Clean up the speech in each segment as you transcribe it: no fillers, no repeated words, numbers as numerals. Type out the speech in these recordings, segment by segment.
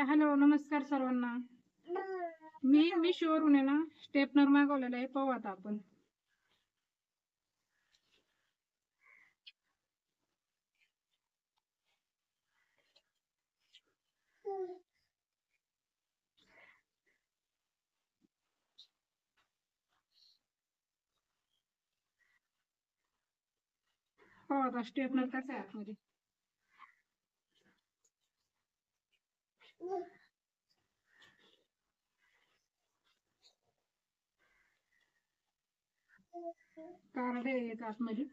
Hello, नमस्कार सर्वांना. मी मिशोवरून आहे ना स्टेपनर मागवलेला आहे. पाहू आता आपण. पाहू आता स्टेपनर कसं आहे आतमध्ये. कार्ड आहे एक आतमध्ये.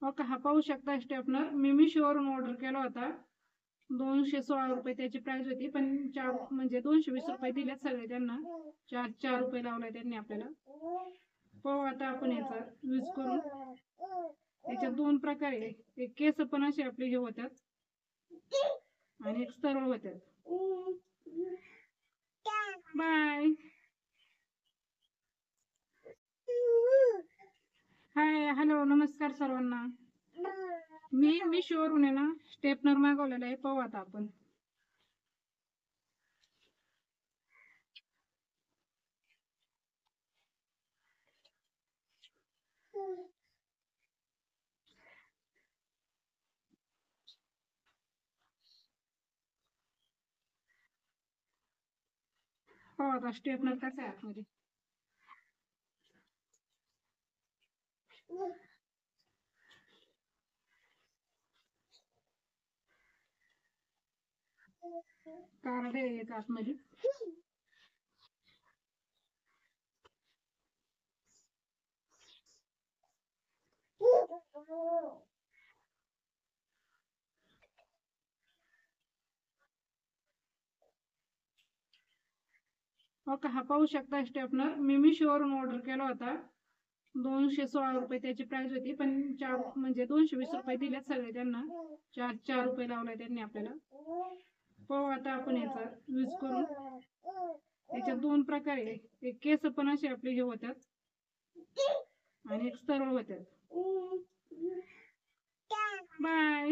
ओके, हा पाहू शकता स्टेपनर. मी मिशोवरून ऑर्डर केला होता. 216 रुपये त्याची प्राइस होती, पण 220 रुपये दिलेत सगळे त्यांना. 4 रुपये लावले त्यांनी आपल्याला. पाहू आता आपण याचा यूज करून. याच्यात 2 प्रकार आहे. एक केस पण असे आपले हे होतात आणि एक सरळ होतात. बाय. हाय, हॅलो, नमस्कार सर्वांना. मी मिशोवरून आहे ना स्टेपनर मागवलेला आहे. पाहू आता आपण. पाहू आता स्टेपनर कसं आहे आतमध्ये. कार्ड आहे एक आतमध्ये. ओके, हा पाहू शकता स्टेपनर. मी मिशोवरून ऑर्डर केला होता. 216 रुपये त्याची प्राइस होती, पण 220 रुपये दिलेत सगळे त्यांना. 4 रुपये लावले त्यांनी आपल्याला. पाहू आता आपण याचा यूज करून. याच्यात 2 प्रकार आहे. एक केस पण असे आपले हे होतात आणि एक सरळ होतात. बाय.